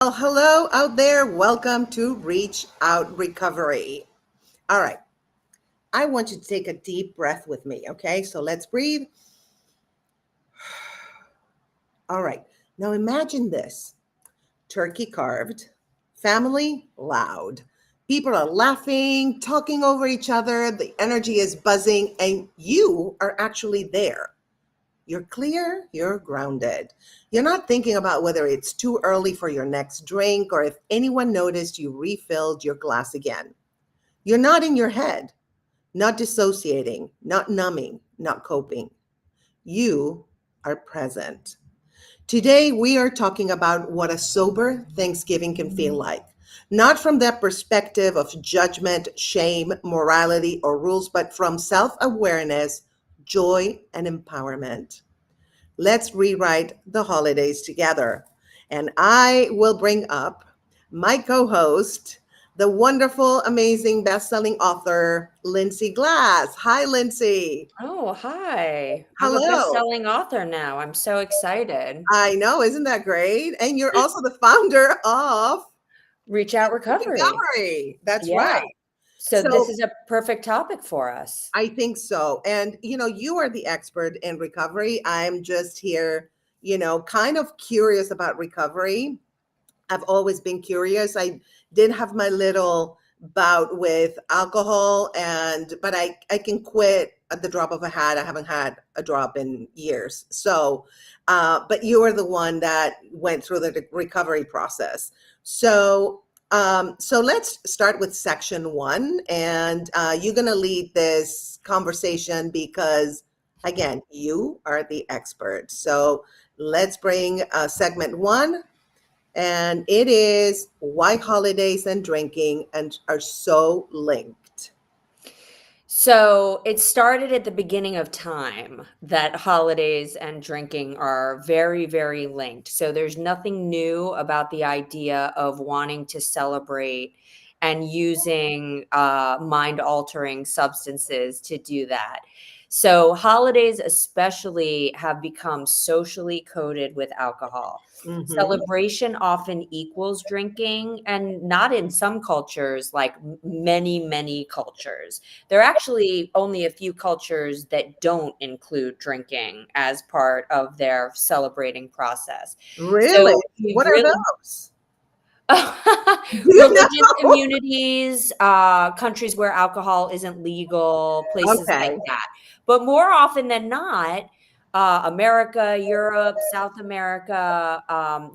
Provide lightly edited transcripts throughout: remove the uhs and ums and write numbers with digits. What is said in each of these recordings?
Well, hello out there. Welcome to Reach Out Recovery. All right. I want you to take a deep breath with me. Okay. So let's breathe. All right. Now imagine this: turkey carved, family loud. People are laughing, talking over each other. The energy is buzzing, and you are actually there. You're clear, you're grounded. You're not thinking about whether it's too early for your next drink or if anyone noticed you refilled your glass again. You're not in your head, not dissociating, not numbing, not coping. You are present. Today, we are talking about what a sober Thanksgiving can feel like. Not from that perspective of judgment, shame, morality, or rules, but from self awareness, joy, and empowerment. Let's rewrite the holidays together. And I will bring up my co host, the wonderful, amazing, best selling author, Lindsey Glass. Hi, Lindsey. Oh, hi. I'm a Hello. best-selling author now. I'm so excited. I know, isn't that great? And you're also the founder of Reach Out Recovery. Recovery. That's Yeah. right. So this So is a perfect topic for us. I think so. And, you are the expert in recovery. I'm just here, kind of curious about recovery. I've always been curious. I did have my little bout with alcohol, but I can quit at the drop of a hat. I haven't had a drop in years. So, but you are the one that went through the recovery process. So let's start with section one, and you're going to lead this conversation because, again, you are the expert. So let's bring segment one, and it is why holidays and drinking are so linked. So it started at the beginning of time that holidays and drinking are very, very linked. So there's nothing new about the idea of wanting to celebrate and using mind-altering substances to do that. So holidays especially have become socially coded with alcohol. Hmm. Celebration often equals drinking, and not in some cultures, like many, many cultures. There are actually only a few cultures that don't include drinking as part of their celebrating process. Really? So you What are really those? Do you religious know? communities, countries where alcohol isn't legal, places like Okay. that. But more often than not, America, Europe, South America,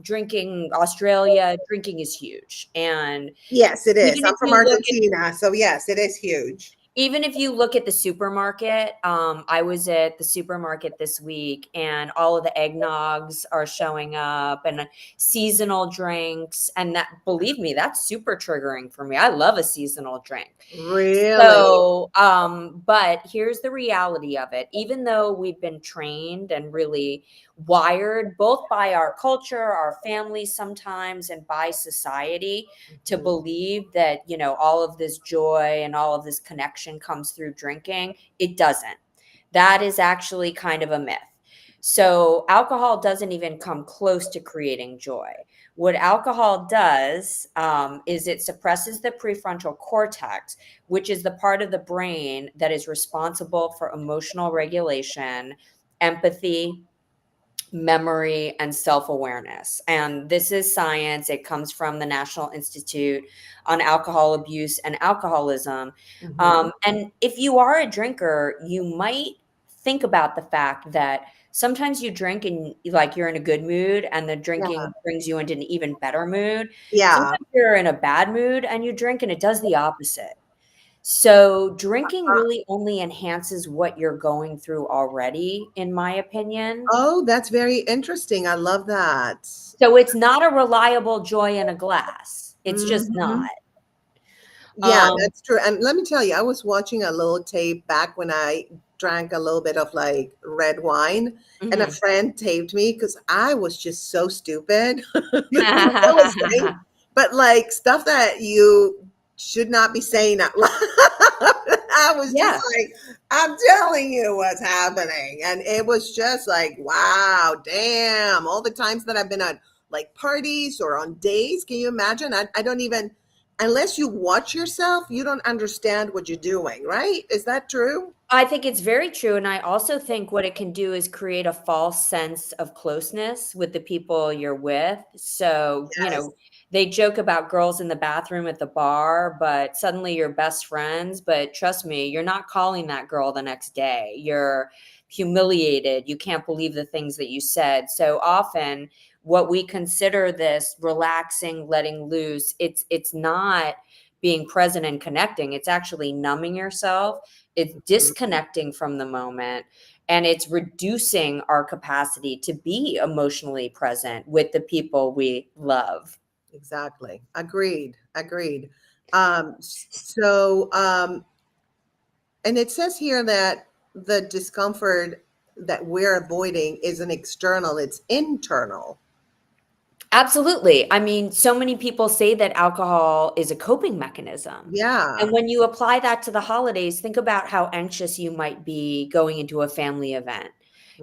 drinking, Australia, drinking is huge. And Yes, it is. even if I'm from you look at Argentina, so yes, it is huge. the supermarket, I was at the supermarket this week and all of the eggnogs are showing up and seasonal drinks. And that, believe me, that's super triggering for me. I love a seasonal drink. Really? So, but here's the reality of it. Even though we've been trained and really wired both by our culture, our families sometimes, and by society to Mhm. believe that, all of this joy and all of this connection comes through drinking, it doesn't. That is actually kind of a myth. So, alcohol doesn't even come close to creating joy. What alcohol does is it suppresses the prefrontal cortex, which is the part of the brain that is responsible for emotional regulation, empathy, memory, and self awareness. And this is science. It comes from the National Institute on Alcohol Abuse and Alcoholism. Mhm. And if you are a drinker, you might think about the fact that sometimes you drink and like you're in a good mood and the Yeah. drinking brings you into an even better mood. Yeah. Sometimes you're in a bad mood and you drink and it does the opposite. So drinking really only enhances what you're going through already, in my opinion. Oh, that's very interesting. I love that. So it's not a reliable joy in a glass. It's just not. Mhm. Yeah, Um, that's true. And let me tell you, I was watching a little tape back when I drank a little bit of like red wine, and a mhm. friend taped me because I was just so stupid. This is what I was saying, but like stuff that you should not be saying out loud. I was just Yeah. like, I'm telling you what's happening. And it was just like, wow, damn. All the times that I've been at like parties or on days. Can you imagine? I don't even, unless you watch yourself, you don't understand what you're doing, right? Is that true? I think it's very true, and I also think what it can do is create a false sense of closeness with the people you're with. So, Yes. they joke about girls in the bathroom at the bar, but suddenly you're best friends, but trust me, you're not calling that girl the next day. You're humiliated. You can't believe the things that you said. So often what we consider this relaxing, letting loose, it's not being present and connecting. It's actually numbing yourself, it's Mhm. disconnecting from the moment, and it's reducing our capacity to be emotionally present with the people we love. Exactly. Agreed. Agreed. So, and it says here that the discomfort that we're avoiding isn't external, it's internal. Absolutely. I mean, so many people say that alcohol is a coping mechanism. And Yeah. when you apply that to the holidays, think about how anxious you might be going into a family event.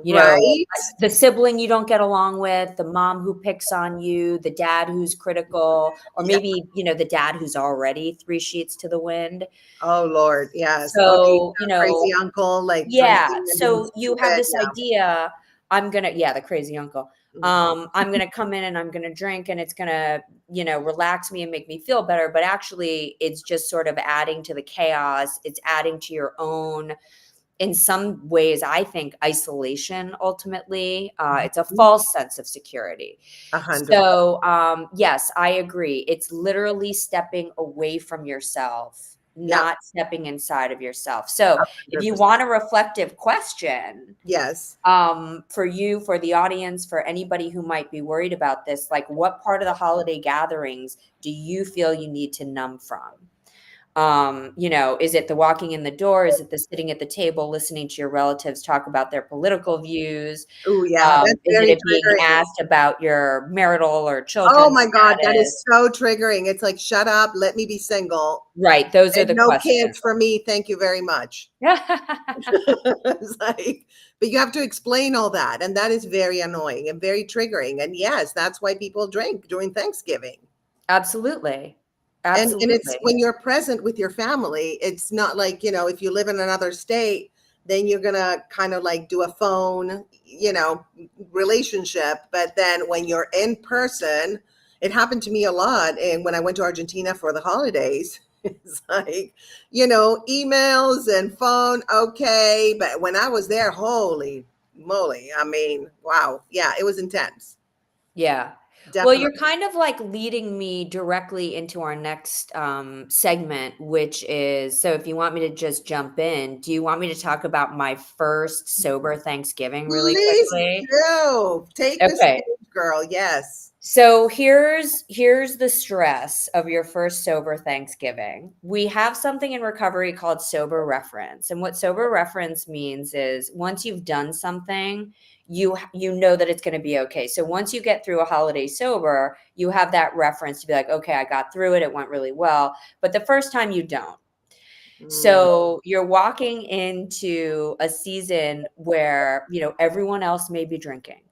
Right. The sibling you don't get along with, the mom who picks on you, the dad who's critical, or Yeah. maybe, the dad who's already three sheets to the wind. Oh Lord. Yes. Or the So, crazy uncle like yeah, drinking and being so you have stupid. this Yeah. idea, the crazy uncle. Mhm. I'm gonna come in and I'm gonna drink and it's gonna, relax me and make me feel better. But actually, it's just sort of adding to the chaos. It's adding to your own, in some ways, I think, isolation ultimately. It's a Mhm. false sense of security. 100%. So, yes, I agree. It's literally stepping away from yourself, Yep. not stepping inside of yourself. So, if you 100%. want a reflective question, Yes. for you, for the audience, for anybody who might be worried about this, like what part of the holiday gatherings do you feel you need to numb from? Is it the walking in the door? Is it the sitting at the table listening to your relatives talk about their political views? Oh yeah, that's Is it very being triggering. asked about your marital or Oh children's my God, that status? is so triggering. It's like, shut up, let me be single. Right, those are And the no questions. kids for me, thank you very much. It's like, but you have to explain all that. And that is very annoying and very triggering. And yes, that's why people drink during Thanksgiving. Absolutely. And it's Absolutely. when you're present with your family, it's not like, if you live in another state, then you're gonna kind of like do a phone, relationship. But then when you're in person, it happened to me a lot. And when I went to Argentina for the holidays, it's like, emails and phone, okay. But when I was there, holy moly, I mean, wow. Yeah, it was intense. Yeah. Well, you're Definitely. kind of like leading me directly into our next segment, which is, so if you want me to just jump in, do you want me to talk about my first sober Thanksgiving really Please quickly? do. Take the Okay. stage, girl. Yes. So here's the stress of your first sober Thanksgiving. We have something in recovery called sober reference. And what sober reference means is once you've done something, you know that it's going to be okay. So once you get through a holiday sober, you have that reference to be like, okay, I got through it. It went really well. But the first time you don't. Mm, So you're walking into a season where, everyone else may be drinking.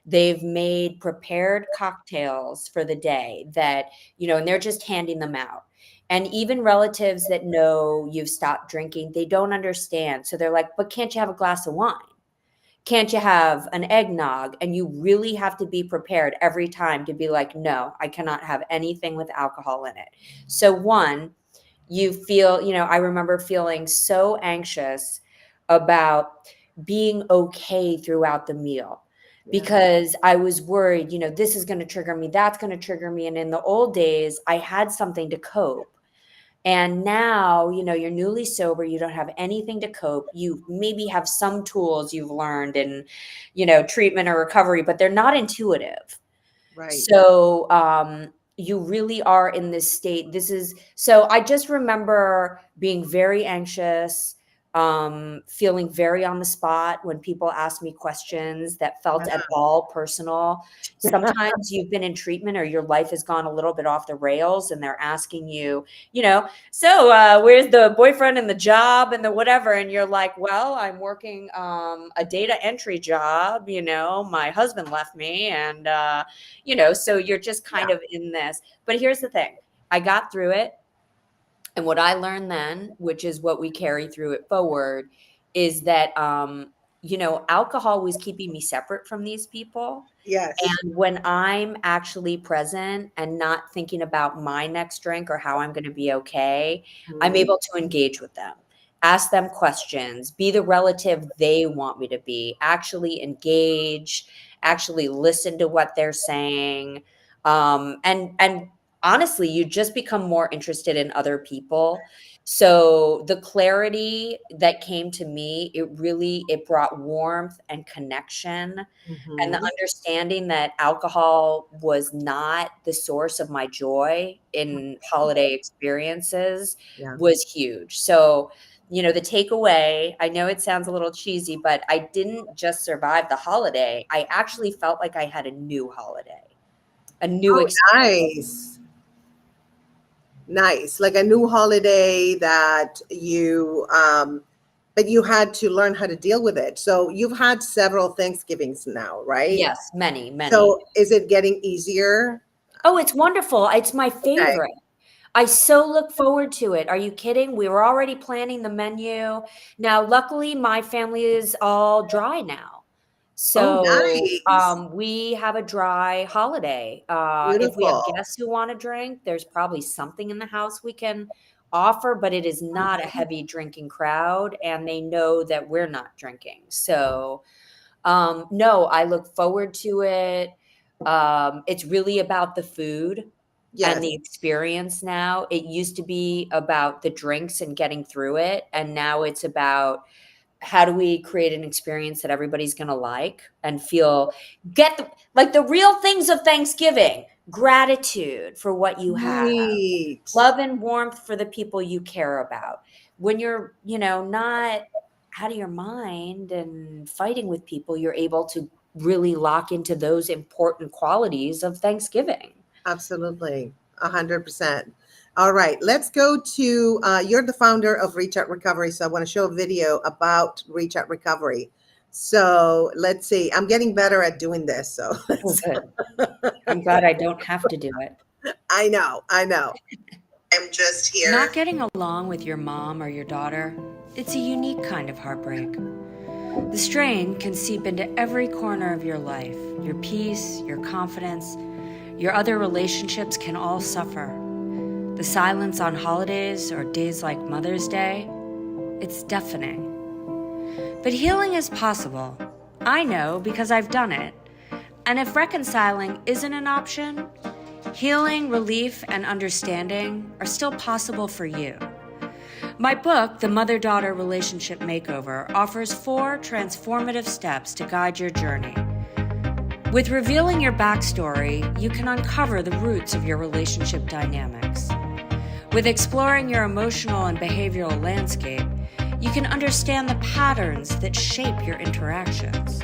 They've made prepared cocktails for the day that, and they're just handing them out. And even relatives that know you've stopped drinking, they don't understand. So they're like, but can't you have a glass of wine? Can't you have an eggnog? And you really have to be prepared every time to be like, no, I cannot have anything with alcohol in it. So, one, you feel, I remember feeling so anxious about being okay throughout the meal yeah. because I was worried, this is going to trigger me, that's going to trigger me. And in the old days, I had something to cope. And now, you're newly sober, you don't have anything to cope. You maybe have some tools you've learned in, treatment or recovery, but they're not intuitive. Right. So, you really are in this state. So I just remember being very anxious, feeling very on the spot when people ask me questions that felt at all personal. Sometimes you've been in treatment or your life has gone a little bit off the rails and they're asking you, so where's the boyfriend and the job and the whatever? And you're like, well, I'm working a data entry job, my husband left me and, so you're just kind of in this. But here's the thing. I got through it. And what I learned then, which is what we carry through it forward, is that, alcohol was keeping me separate from these people. Yes. And when I'm actually present and not thinking about my next drink or how I'm going to be okay, I'm Mhm. able to engage with them, ask them questions, be the relative they want me to be, actually engage, actually listen to what they're saying. And honestly, you just become more interested in other people. So the clarity that came to me, it brought warmth and connection and the Mhm. understanding that alcohol was not the source of my joy in holiday experiences Yeah. was huge. So, the takeaway, I know it sounds a little cheesy, but I didn't just survive the holiday. I actually felt like I had a new holiday, a new Oh, experience. nice. Nice. Like a new holiday that but you had to learn how to deal with it. So you've had several Thanksgivings now, right? Yes, many, many. So is it getting easier? Oh, it's wonderful. It's my Okay. favorite. I so look forward to it. Are you kidding? We were already planning the menu. Now, luckily, my family is all dry now. Oh, So nice. we have a dry holiday. If we have Beautiful. guests who want to drink, there's probably something in the house we can offer, but it is not a Mhm. heavy drinking crowd, and they know that we're not drinking. So, no, I look forward to it. It's really about the food and Yes, the experience now. It used to be about the drinks and getting through it, and now it's about how do we create an experience that everybody's going to like and like the real things of Thanksgiving, gratitude for what you have, right. love and warmth for the people you care about. When you're, not out of your mind and fighting with people, you're able to really lock into those important qualities of Thanksgiving. Absolutely. 100%. All right, let's go to you're the founder of Reach Out Recovery. So I want to show a video about Reach Out Recovery. So let's see. I'm getting better at doing this. So Oh, good. I'm glad I don't have to do it. I know, I know. I'm just Not here. getting along with your mom or your daughter, it's a unique kind of heartbreak. The strain can seep into every corner of your life. Your peace, your confidence, your other relationships can all suffer. The silence on holidays or days like Mother's Day, it's deafening. But healing is possible. I know because I've done it. And if reconciling isn't an option, healing, relief, and understanding are still possible for you. My book, The Mother-Daughter Relationship Makeover, offers 4 transformative steps to guide your journey. With revealing your backstory, you can uncover the roots of your relationship dynamics. With exploring your emotional and behavioral landscape, you can understand the patterns that shape your interactions.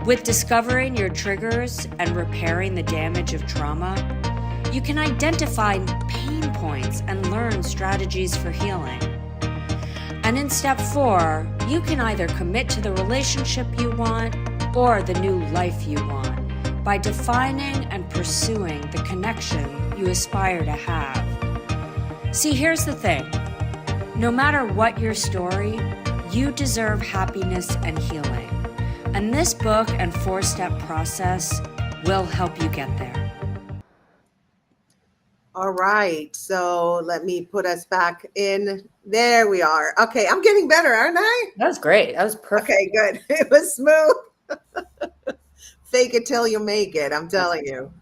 With discovering your triggers and repairing the damage of trauma, you can identify pain points and learn strategies for healing. And in step 4, you can either commit to the relationship you want or the new life you want by defining and pursuing the connection you aspire to have. See, here's the thing. No matter what your story, you deserve happiness and healing. And this book and 4-step process will help you get there. All right. So let me put us back in. There we are. Okay, I'm getting better, aren't I? That was great. That was perfect. Okay, good. It was smooth. Fake it till you make it. I'm That's telling you.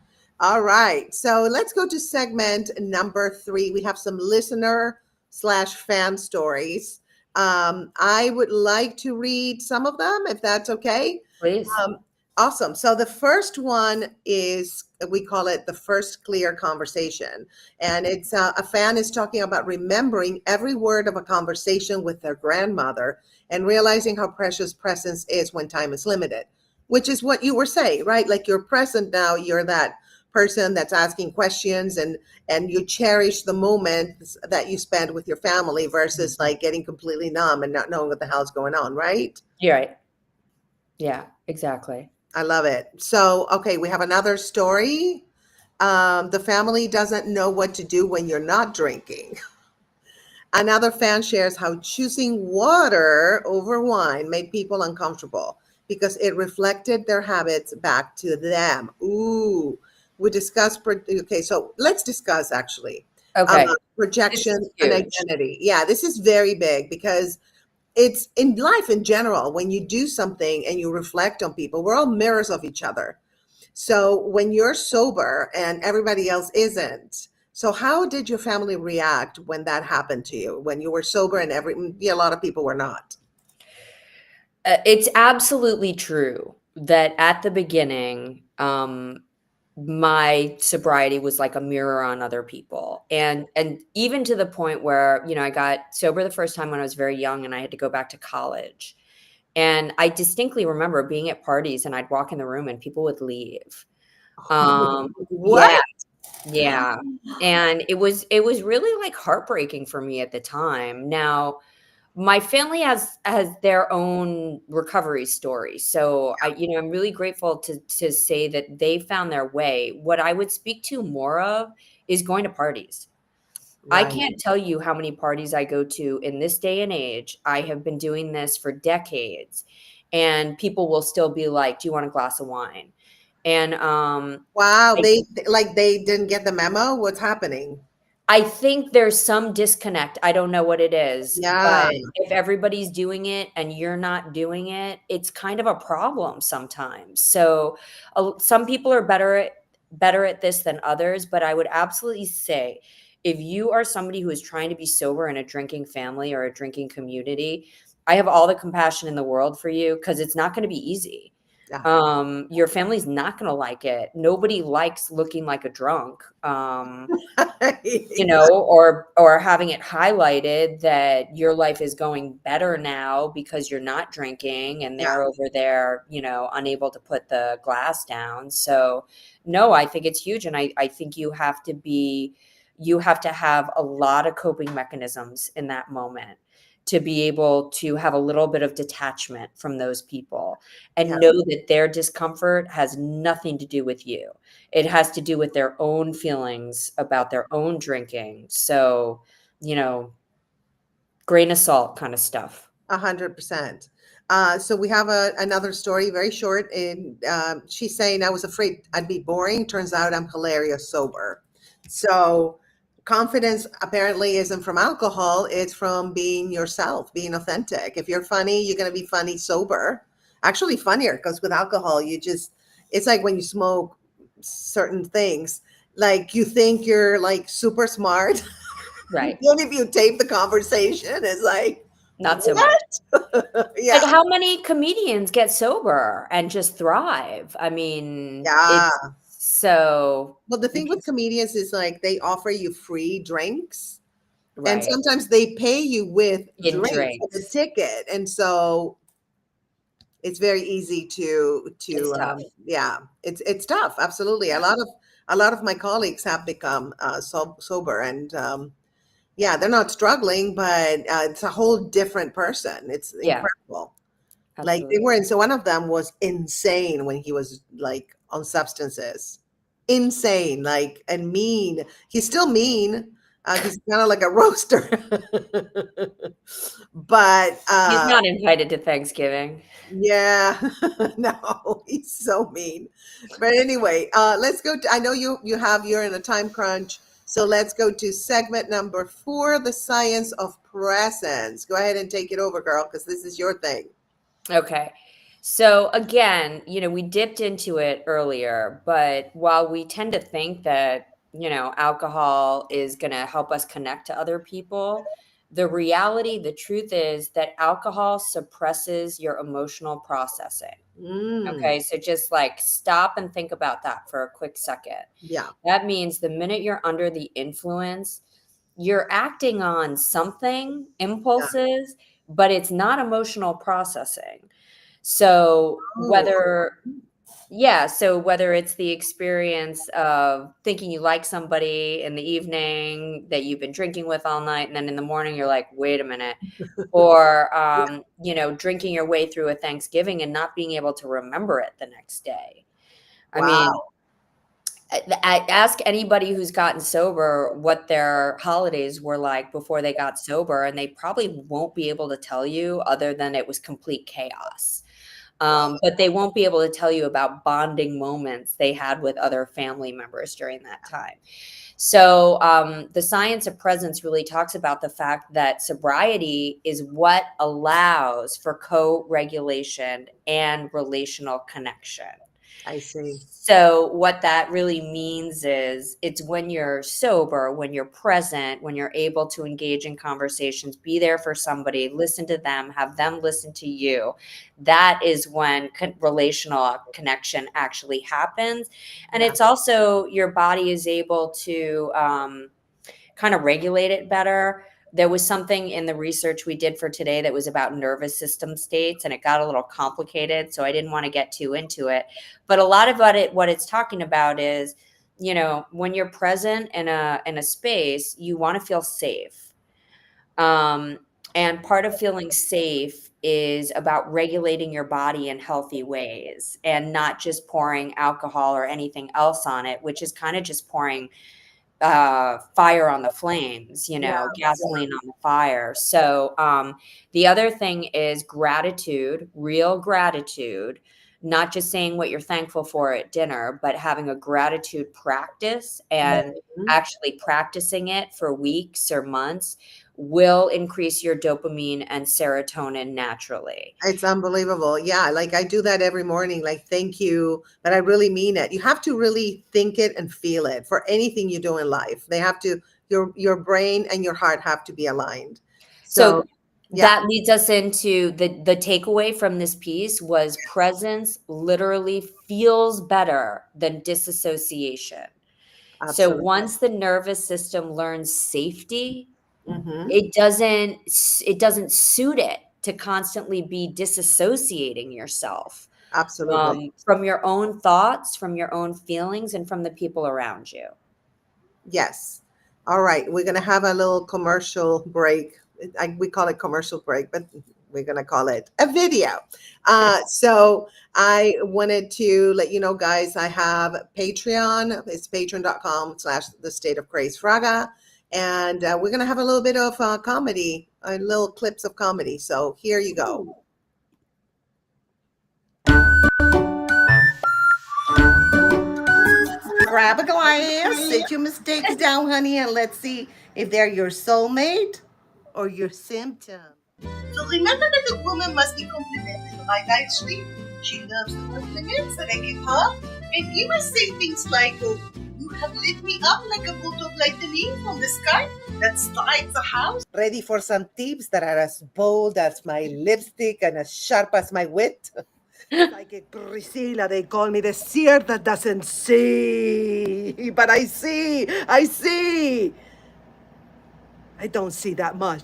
All right. So let's go to segment number 3. We have some listener/fan stories. I would like to read some of them, if that's okay. Please. Um, Awesome. So the first one is, we call it the first clear conversation. And it's a fan is talking about remembering every word of a conversation with their grandmother and realizing how precious presence is when time is limited, which is what you were saying, right? Like you're present now, you're that person that's asking questions, and you cherish the moments that you spend with your family versus like getting completely numb and not knowing what the hell's going on, right? You're right. Yeah, exactly. I love it. So, okay, we have another story. The family doesn't know what to do when you're not drinking. Another fan shares how choosing water over wine made people uncomfortable because it reflected their habits back to them. Ooh, we discussed. Okay, so let's discuss actually Okay. This projection is and huge. identity. Yeah, this is very big because it's in life in general. When you do something and you reflect on people, we're all mirrors of each other. So when you're sober and everybody else isn't, so how did your family react when that happened to you? When you were sober and yeah, a lot of people were not. It's absolutely true that at the beginning, my sobriety was like a mirror on other people, and even to the point where, I got sober the first time when I was very young, and I had to go back to college. And I distinctly remember being at parties, and I'd walk in the room and people would leave. What? Yeah, yeah. And it was really like heartbreaking for me at the time. Now, my family has their own recovery story. So I'm really grateful to say that they found their way. What I would speak to more of is going to parties. I Right. can't tell you how many parties I go to in this day and age. I have been doing this for decades, and people will still be like, "Do you want a glass of wine?" And Wow. I They didn't get the memo. What's happening? I think there's some disconnect. I don't know what it is, Yeah. but if everybody's doing it and you're not doing it, it's kind of a problem sometimes. So, some people are better at this than others, but I would absolutely say if you are somebody who is trying to be sober in a drinking family or a drinking community, I have all the compassion in the world for you because it's not going to be easy. Yeah. Your family's not going to like it. Nobody likes looking like a drunk. Exactly. Or having it highlighted that your life is going better now because you're not drinking and Yeah. they're over there, unable to put the glass down. So no, I think it's huge. And I think you have to have a lot of coping mechanisms in that moment to be able to have a little bit of detachment from those people Yeah. and know that their discomfort has nothing to do with you. It has to do with their own feelings about their own drinking. So, you know, grain of salt kind of stuff. 100%. So we have another story, very short, and she's saying, "I was afraid I'd be boring. Turns out I'm hilarious sober." So confidence apparently isn't from alcohol; it's from being yourself, being authentic. If you're funny, you're going to be funny sober. Actually, funnier because with alcohol, it's like when you smoke certain things, like you think you're like super smart. Right. Then if you tape the conversation, it's like, Not so much. what? Yeah, But how many comedians get sober and just thrive? I mean, yeah. it's so Well, the thing with because comedians is like they offer you free drinks, and right. sometimes they pay you with In drinks for the drinks. ticket, and so it's very easy It's tough. yeah, it's tough. Absolutely, a lot of my colleagues have become sober, and yeah, they're not struggling, but it's a whole different person. It's Yeah, incredible. Like they absolutely. were, and so one of them was insane when he was like on substances. Insane, like, and mean. He's still mean. He's kind of like a roaster. But He's not invited to Thanksgiving. yeah, no, he's so mean. But anyway, let's go to, I know you're in a time crunch. So let's go to segment number 4, the science of presence. Go ahead and take it over, girl, because this is your thing. Okay. So again, we dipped into it earlier, but while we tend to think that, alcohol is going to help us connect to other people, the reality, the truth is that alcohol suppresses your emotional processing. Mm. Okay, so just like stop and think about that for a quick second. Yeah. That means the minute you're under the influence, you're acting on something, Yeah. impulses, but it's not emotional processing. So Oh. whether it's the experience of thinking you like somebody in the evening that you've been drinking with all night, and then in the morning you're like, wait a minute, or drinking your way through a Thanksgiving and not being able to remember it the next day. I mean, Wow. I ask anybody who's gotten sober what their holidays were like before they got sober, and they probably won't be able to tell you other than it was complete chaos. Wow. But they won't be able to tell you about bonding moments they had with other family members during that time. So, the science of presence really talks about the fact that sobriety is what allows for co regulation and relational connection. I see. So, what that really means is it's when you're sober, when you're present, when you're able to engage in conversations, be there for somebody, listen to them, have them listen to you. That is when relational connection actually happens. And Yeah. it's also your body is able to kind of regulate it better. There was something in the research we did for today that was about nervous system states, and it got a little complicated, so I didn't want to get too into it. But a lot about it, what it's talking about is, when you're present in a space, you want to feel safe. Um, and part of feeling safe is about regulating your body in healthy ways and not just pouring alcohol or anything else on it, which is kind of just pouring fire on the flames, Yeah. gasoline on the fire. So the other thing is gratitude, real gratitude, not just saying what you're thankful for at dinner, but having a gratitude practice and Mhm. actually practicing it for weeks or months will increase your dopamine and serotonin naturally. It's unbelievable. Yeah, like I do that every morning. Like, thank you, but I really mean it. You have to really think it and feel it for anything you do in life. They have to, your brain and your heart have to be aligned. So So, yeah, that leads us into the takeaway from this piece was presence literally feels better than disassociation. So absolutely. once the nervous system learns safety, Hmm. it doesn't suit it to constantly be disassociating yourself Absolutely. from your own thoughts, from your own feelings, and from the people around you. Yes. All right. We're going to have a little commercial break. We call it commercial break, but we're going to call it a video. So I wanted to let you know, guys, I have Patreon. It's patreon.com/ the state of Grace Fraga. And we're going to have a little bit of comedy, little clips of comedy. So here you go. Grab a glass, sit your mistakes down, honey, and let's see if they're your soulmate or your symptom. So remember that the woman must be complimented, right, Ashley? She loves the compliments that I give her. And you must say things like, you have lit me up like a bolt of lightning from the sky that starlights the house. Ready for some tips that are as bold as my lipstick and as sharp as my wit? Like Priscilla, they call me the seer that doesn't see. But I see. I don't see that much.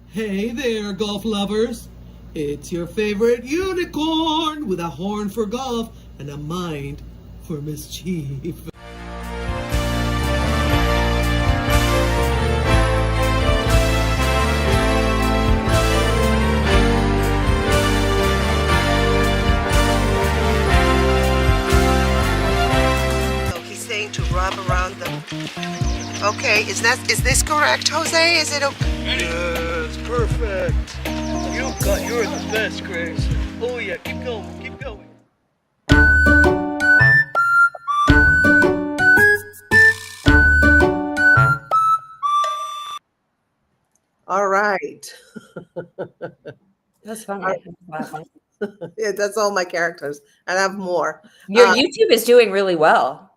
Hey there, golf lovers. It's your favorite unicorn with a horn for golf and a mind for mischief. So he's saying to rub around them. Okay, is this correct, Jose? Is it okay? Yes, perfect. You're the best, Grace. Oh yeah, keep going, keep going. All right. That's funny. I think it's laughing. Yeah, that's all my characters. And I have more. Your YouTube is doing really well.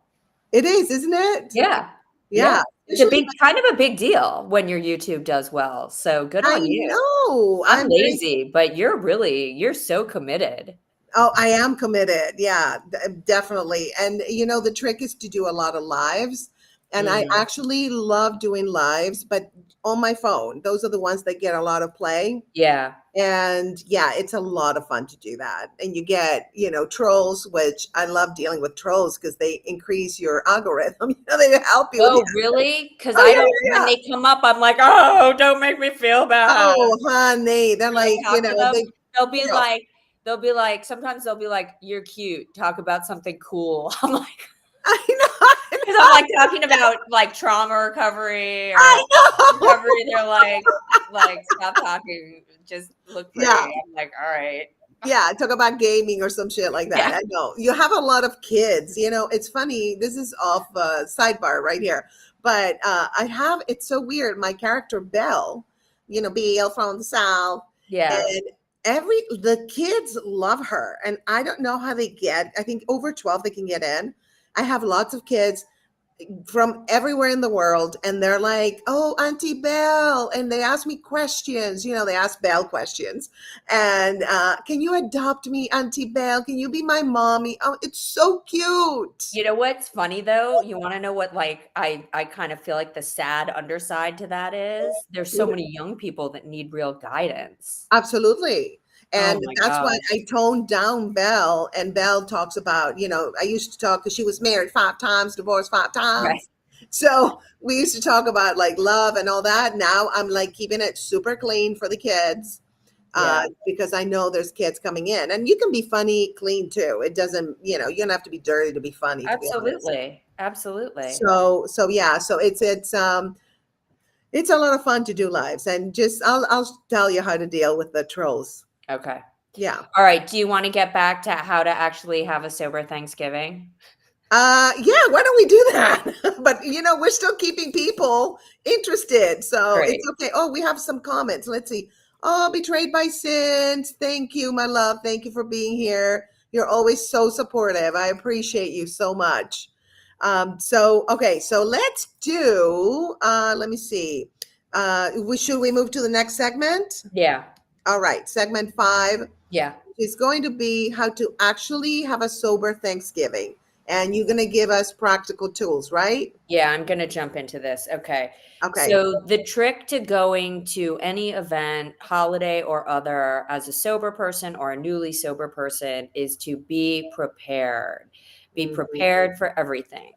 It is, isn't it? Yeah. Yeah. It's a Usually, kind of a big deal when your YouTube does well. So good I on you. know. I'm lazy, but you're so committed. Oh, I am committed. Yeah, definitely. And the trick is to do a lot of lives. And I Mm, actually love doing lives, but on my phone. Those are the ones that get a lot of play. yeah. And yeah, it's a lot of fun to do that. And you get, trolls, which I love dealing with trolls because they increase your algorithm. They help you with Oh, really? Because oh I yeah, don't, yeah, when yeah. they come up, I'm like, oh, don't make me feel bad. Oh, honey. They're When I like, talk to them, they'll you be know, like, sometimes they'll be like, you're cute. Talk about something cool. I'm like, I know, because I'm like talking about like trauma recovery or I know. recovery. They're like, stop talking. Just look Yeah. pretty. I'm like, all right. Yeah, talk about gaming or some shit like that. Yeah. I know. You have a lot of kids. It's funny. This is off sidebar right here. But it's so weird. My character Belle, Belle from the South, Yeah. and the kids love her. And I don't know how they get, I think over 12 they can get in. I have lots of kids from everywhere in the world, and they're like, oh, Auntie Belle, and they ask me questions. They ask Belle questions, and can you adopt me, Auntie Belle? Can you be my mommy? Oh, it's so cute. You know what's funny though? You want to know what like I kind of feel like the sad underside to that is? There's so many young people that need real guidance. Absolutely. Oh And my that's why gosh. I toned down Belle. And Belle talks about, I used to talk because she was married 5 times, divorced 5 times. Right. So we used to talk about like love and all that. Now I'm like keeping it super clean for the kids, Yeah. because I know there's kids coming in. And you can be funny clean too. It doesn't, you don't have to be dirty to be funny, to be honest. Absolutely. Absolutely. So yeah, so it's a lot of fun to do lives, and just I'll tell you how to deal with the trolls. Okay. Yeah. All right. Do you want to get back to how to actually have a sober Thanksgiving? Yeah, why don't we do that? But we're still keeping people interested. So Great. it's okay. Oh, we have some comments. Let's see. Oh, betrayed by sins. Thank you, my love. Thank you for being here. You're always so supportive. I appreciate you so much. So okay, so let's do let me see. Should we move to the next segment? Yeah. All right, segment 5 Yeah. is going to be how to actually have a sober Thanksgiving. And you're going to give us practical tools, right? Yeah, I'm going to jump into this. Okay. Okay. So, the trick to going to any event, holiday or other, as a sober person or a newly sober person is to be prepared. Be Mhm. prepared for everything.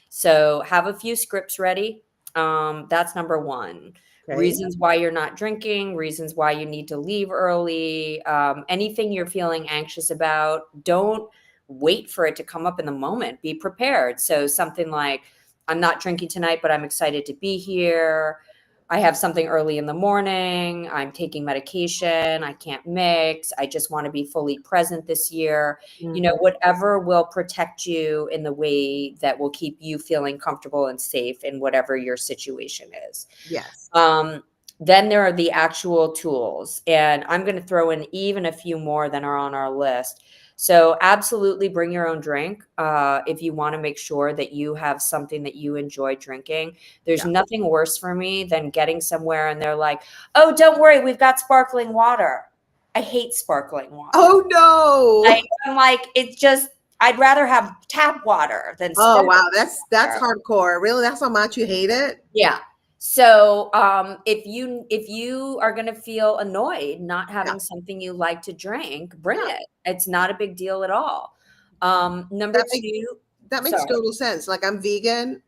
So, have a few scripts ready. That's number one. Okay. Reasons why you're not drinking, reasons why you need to leave early, anything you're feeling anxious about. Don't wait for it to come up in the moment. Be prepared. So, something like, I'm not drinking tonight, but I'm excited to be here. I have something early in the morning. I'm taking medication. I can't mix. I just want to be fully present this year. Mhm. Whatever will protect you in the way that will keep you feeling comfortable and safe in whatever your situation is. Yes. Um, then there are the actual tools, and I'm going to throw in even a few more than are on our list. So, absolutely bring your own drink if you want to make sure that you have something that you enjoy drinking. There's Yeah. nothing worse for me than getting somewhere and they're like, oh, don't worry, we've got sparkling water. I hate sparkling water. Oh no. I'm like, it's just, I'd rather have tap water than Oh sparkling wow, that's water. hardcore. Really? That's how much you hate it? Yeah. So, if you are going to feel annoyed not Yeah. having something you like to drink, bring Yeah. it. It's not a big deal at all. Number That makes two, that makes sorry. total sense. Like I'm vegan,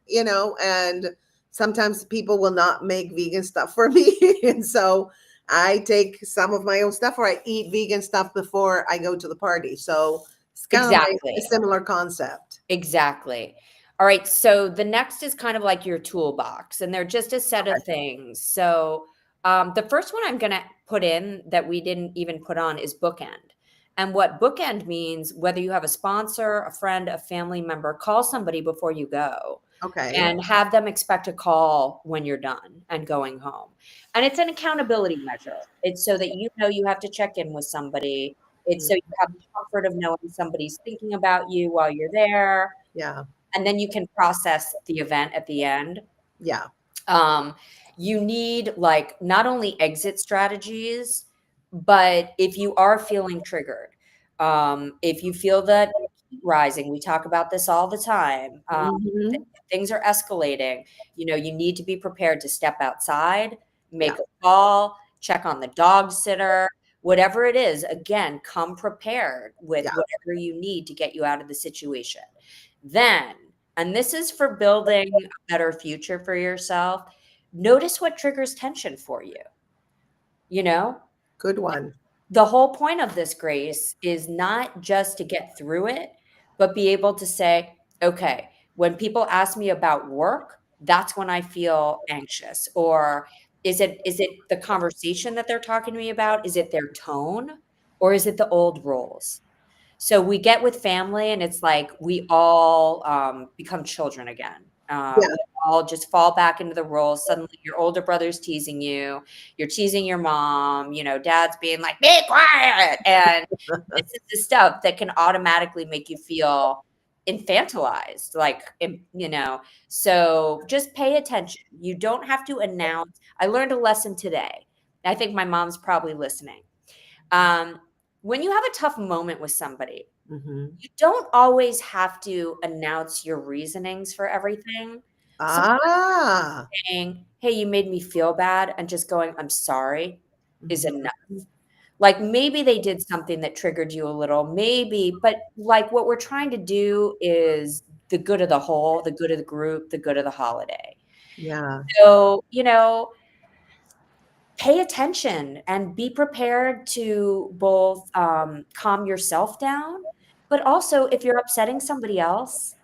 and sometimes people will not make vegan stuff for me. And so I take some of my own stuff, or I eat vegan stuff before I go to the party. So it's kind of like a Exactly. similar concept. Exactly. All right. So the next is kind of like your toolbox, and they're just a set Okay. of things. So the first one I'm going to put in that we didn't even put on is bookend. And what bookend means, whether you have a sponsor, a friend, a family member, call somebody before you go Okay. and have them expect a call when you're done and going home. And it's an accountability measure. It's so that you have to check in with somebody. It's so you have the comfort of knowing somebody's thinking about you while you're there, Yeah. and then you can process the event at the end. Yeah. Um, you need like not only exit strategies, but if you are feeling triggered, If you feel that heat rising, we talk about this all the time. Mhm. Things are escalating. You need to be prepared to step outside, Yeah. make a call, check on the dog sitter, whatever it is. Again, come prepared with Yeah. whatever you need to get you out of the situation. Then, and this is for building a better future for yourself, notice what triggers tension for you. You know, Good one. the whole point of this grace is not just to get through it, but be able to say, okay, when people ask me about work, that's when I feel anxious. Or is it the conversation that they're talking to me about? Is it their tone? Or is it the old roles? So we get with family and it's like we all become children again. Yeah. We all just fall back into the roles. Suddenly your older brother's teasing you. You're teasing your mom. Dad's being like, be quiet. And this is the stuff that can automatically make you feel infantilized. So just pay attention. You don't have to announce. I learned a lesson today. I think my mom's probably listening. Um, when you have a tough moment with somebody, Mhm. you don't always have to announce your reasonings for everything. Sometimes Ah. saying, "Hey, you made me feel bad," and just going, "I'm sorry," is enough. Mhm. Like, maybe they did something that triggered you a little, maybe, but, like, what we're trying to do is the good of the whole, the good of the group, the good of the holiday. Yeah. So, pay attention and be prepared to both calm yourself down, but also if you're upsetting somebody else,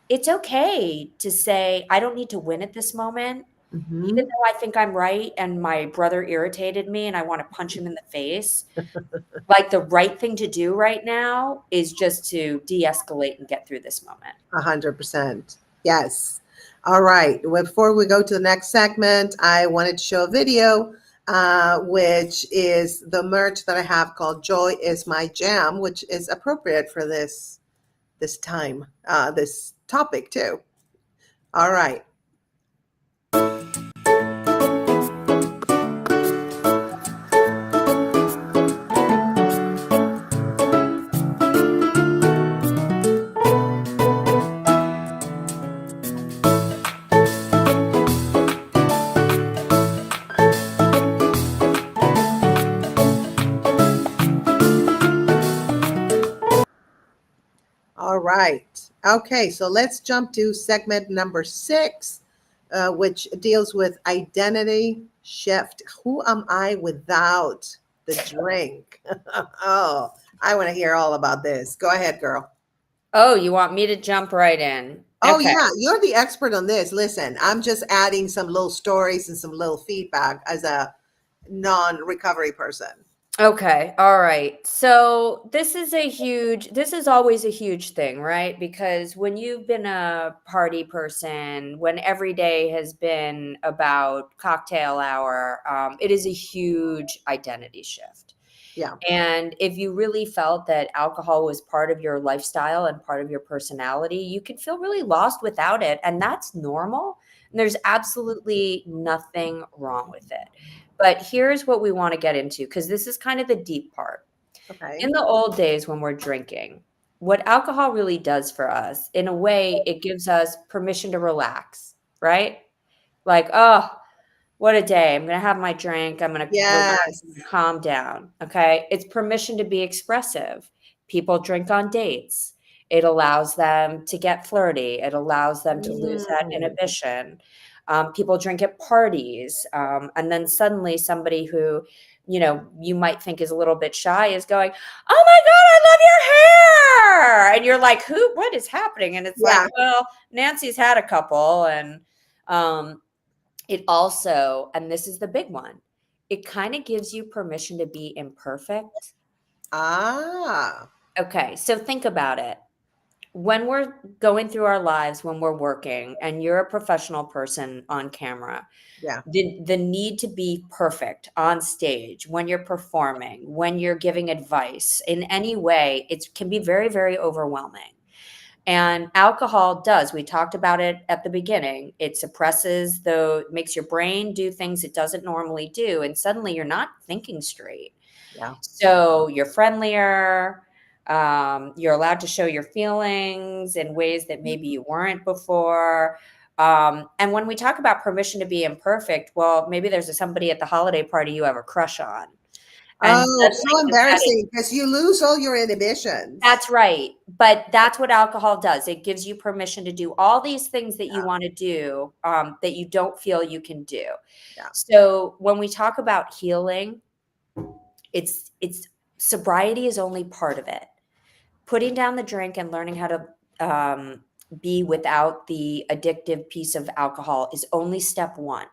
it's okay to say, I don't need to win at this moment. Even Mhm. though I think I'm right and my brother irritated me and I want to punch him in the face, like the right thing to do right now is just to de escalate and get through this moment. 100%. Yes. All right. Well, before we go to the next segment, I wanted to show a video, which is the merch that I have called "Joy Is My Jam," which is appropriate for this time, this topic too. All right. All right. Okay. So let's jump to segment number 6, which deals with identity shift. Who am I without the drink? Oh, I want to hear all about this. Go ahead, girl. Oh, you want me to jump right in? Oh, Okay. yeah, you're the expert on this. Listen, I'm just adding some little stories and some little feedback as a non-recovery person. Okay. All right. So this is always a huge thing, right? Because when you've been a party person, when every day has been about cocktail hour, it is a huge identity shift. Yeah. And if you really felt that alcohol was part of your lifestyle and part of your personality, you could feel really lost without it. And that's normal. And there's absolutely nothing wrong with it. But here's what we want to get into, because this is kind of the deep part. Okay. In the old days when we're drinking, what alcohol really does for us, in a way, it gives us permission to relax, right? Like, oh, what a day. I'm going to have my drink. I'm going to relax Yes. and calm down. Okay. It's permission to be expressive. People drink on dates. It allows them to get flirty. It allows them to lose that Mm. inhibition. People drink at parties. And then suddenly somebody who, you might think is a little bit shy is going, oh my God, I love your hair. And you're like, what is happening? And it's like, Yeah. well, Nancy's had a couple. And, it also, and this is the big one, it kind of gives you permission to be imperfect. Ah. Okay, so think about it. When we're going through our lives, when we're working, and you're a professional person on camera, Yeah. the need to be perfect on stage, when you're performing, when you're giving advice in any way, it can be very, very overwhelming. And alcohol does. We talked about it at the beginning. It suppresses makes your brain do things it doesn't normally do. And suddenly you're not thinking straight. Yeah. So you're friendlier. You're allowed to show your feelings in ways that maybe you weren't before. And when we talk about permission to be imperfect, well, maybe there's somebody at the holiday party you have a crush on. And Oh, suddenly so you've had it. embarrassing because you lose all your inhibitions. That's right. But that's what alcohol does. It gives you permission to do all these things that you want to do, that you don't feel you can do. Yeah. So when we talk about healing, it's sobriety is only part of it. Putting down the drink and learning how to be without the addictive piece of alcohol is only step one.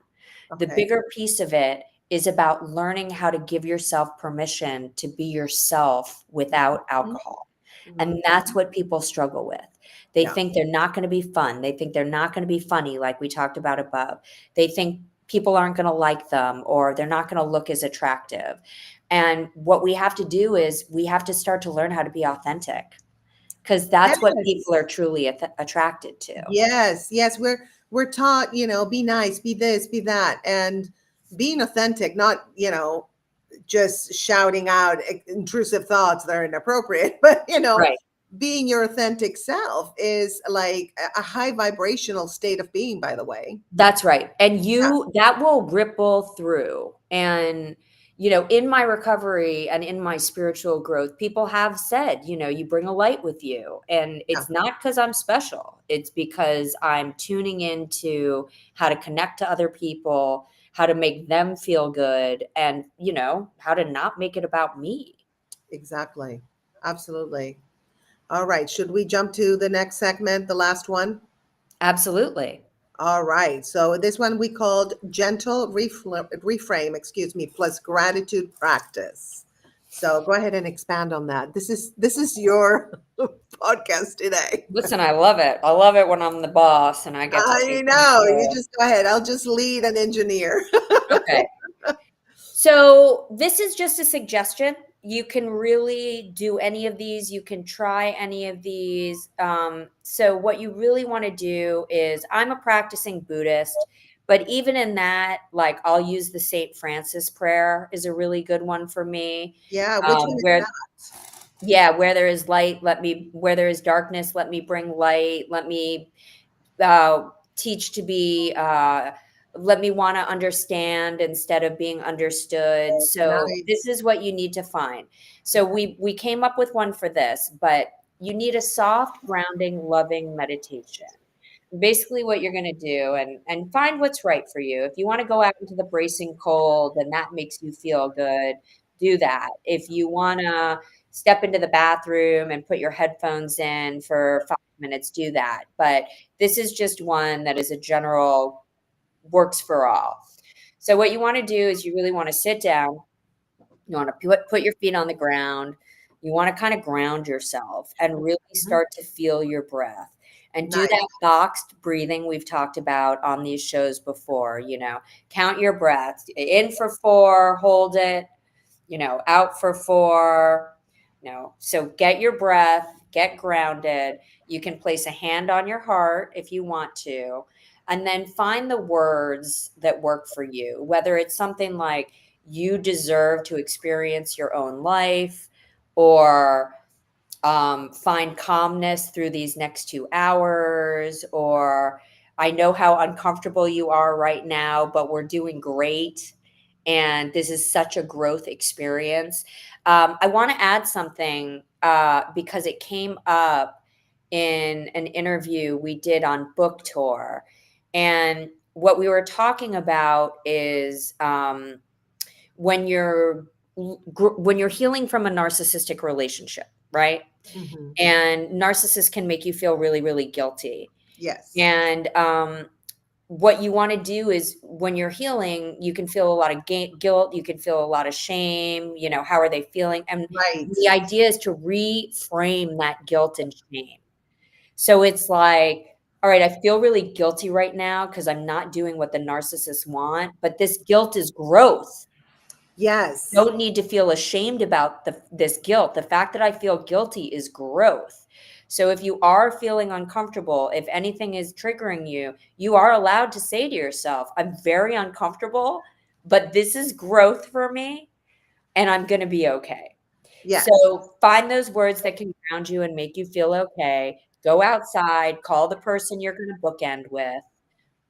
The Okay. bigger piece of it is about learning how to give yourself permission to be yourself without alcohol. And that's what people struggle with. They Yeah. think they're not going to be fun. They think they're not going to be funny, like we talked about above. They think people aren't going to like them, or they're not going to look as attractive. And what we have to do is we have to start to learn how to be authentic, because that's what Yes. people are truly attracted to. Yes. Yes. We're taught, be nice, be this, be that, and being authentic, not, just shouting out intrusive thoughts that are inappropriate, but Right. being your authentic self is like a high vibrational state of being, by the way. That's right. And that will ripple through. And, in my recovery and in my spiritual growth, people have said, you bring a light with you. And it's not because I'm special. It's because I'm tuning into how to connect to other people, how to make them feel good, and, how to not make it about me. Exactly. Absolutely. All right. Should we jump to the next segment, the last one? Absolutely. All right. So this one we called gentle reframe, plus gratitude practice. So go ahead and expand on that. This is your podcast today. Listen, I love it. I love it when I'm the boss and I get to I take know. You control. just go ahead. I'll just lead and engineer. Okay. So this is just a suggestion. You can really do any of these. You can try any of these. So what you really want to do is, I'm a practicing Buddhist, but even in that, like, I'll use the St. Francis prayer is a really good one for me. Yeah. Which one is Where, that? yeah, where there is light, where there is darkness, let me bring light. Let me teach to be, let me want to understand instead of being understood. So this Nice. is what you need to find. So we came up with one for this, but you need a soft, grounding, loving meditation. Basically what you're going to do, and find what's right for you. If you want to go out into the bracing cold and that makes you feel good, do that. If you want to step into the bathroom and put your headphones in for 5 minutes, do that. But this is just one that is a general, works for all. So what you want to do is, you really want to sit down. You want to put your feet on the ground. You want to kind of ground yourself and really Mhm. start to feel your breath, and do Nice. that boxed breathing we've talked about on these shows before. Count your breath. In for 4, hold it, out for 4. So get your breath, get grounded. You can place a hand on your heart if you want to, and then find the words that work for you, whether it's something like, you deserve to experience your own life, or find calmness through these next 2 hours, or, I know how uncomfortable you are right now, but we're doing great. And this is such a growth experience. I want to add something, because it came up in an interview we did on book tour. And what we were talking about is, when you're healing from a narcissistic relationship, right? Mhm. And narcissists can make you feel really, really guilty. Yes. And what you want to do is, when you're healing, you can feel a lot of guilt. You can feel a lot of shame. How are they feeling? And Right. the idea is to reframe that guilt and shame. So it's like, all right, I feel really guilty right now because I'm not doing what the narcissists want, but this guilt is growth. Yes. Don't need to feel ashamed about this guilt. The fact that I feel guilty is growth. So if you are feeling uncomfortable, if anything is triggering you, you are allowed to say to yourself, I'm very uncomfortable, but this is growth for me, and I'm going to be okay. Yes. So find those words that can ground you and make you feel okay. Go outside, call the person you're going to bookend with.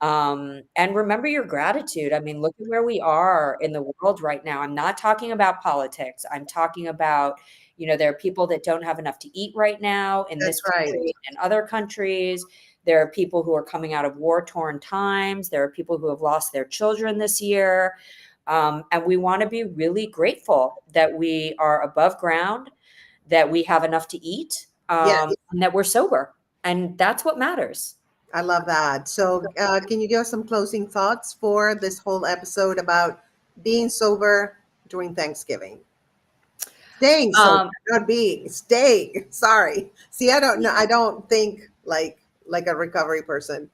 And remember your gratitude. I mean, look at where we are in the world right now. I'm not talking about politics. I'm talking about, there are people that don't have enough to eat right now in That's this right. country and other countries. There are people who are coming out of war-torn times. There are people who have lost their children this year. And we want to be really grateful that we are above ground, that we have enough to eat, Yes. and that we're sober. And that's what matters. I love that. So, can you give us some closing thoughts for this whole episode about being sober during Thanksgiving? Staying sober, Um, not being, staying. Sorry. See, I don't know. I don't think like a recovery person.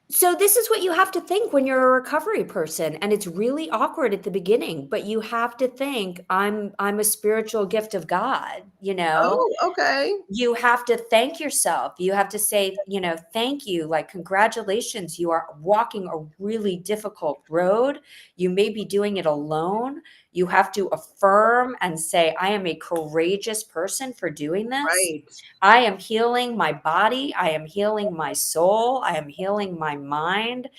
So this is what you have to think when you're a recovery person, and it's really awkward at the beginning, but you have to think I'm a spiritual gift of God, Oh, okay. You have to thank yourself. You have to say, thank you, like congratulations, you are walking a really difficult road. You may be doing it alone. You have to affirm and say, I am a courageous person for doing this. Right. I am healing my body. I am healing my soul. I am healing my mind.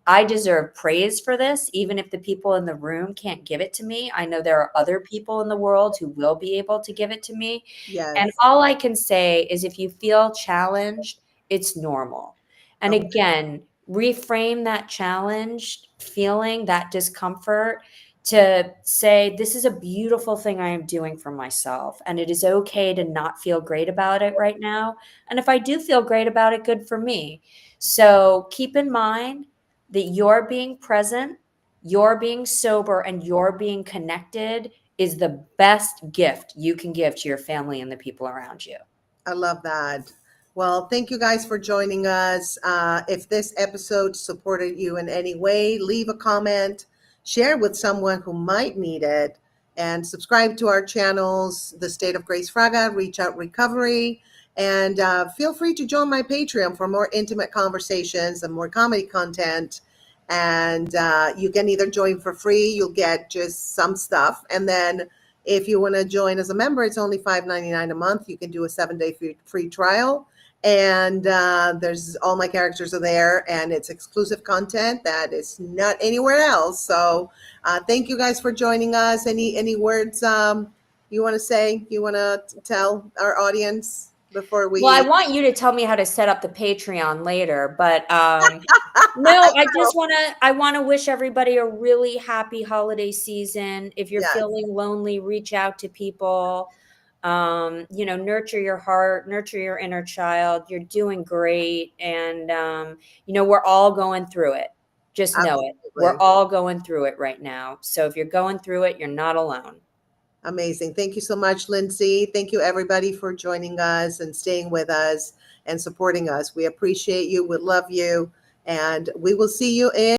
I deserve praise for this, even if the people in the room can't give it to me. I know there are other people in the world who will be able to give it to me. And Yes. all I can say is if you feel challenged, it's normal. And Okay. again, reframe that challenged feeling, that discomfort, to say, this is a beautiful thing I am doing for myself. And it is okay to not feel great about it right now. And if I do feel great about it, good for me. So keep in mind that you're being present, you're being sober, and you're being connected is the best gift you can give to your family and the people around you. I love that. Well, thank you guys for joining us. If this episode supported you in any way, leave a comment, share with someone who might need it, and subscribe to our channels, The State of Grace Fraga, Reach Out Recovery, and feel free to join my Patreon for more intimate conversations and more comedy content. And you can either join for free, you'll get just some stuff, and then if you want to join as a member, it's only $5.99 a month. You can do a 7-day free trial. And there's all my characters are there, and it's exclusive content that is not anywhere else. So thank you guys for joining us. Any words you want to say? You want to tell our audience before we? Well, I want you to tell me how to set up the Patreon later, but no, I want to wish everybody a really happy holiday season. If you're Yes, feeling lonely, reach out to people. Nurture your heart, nurture your inner child. You're doing great, and we're all going through it. Just know it. We're absolutely. all going through it right now. So if you're going through it, you're not alone. Amazing. Thank you so much, Lindsey. Thank you, everybody, for joining us and staying with us and supporting us. We appreciate you. We love you. And we will see you in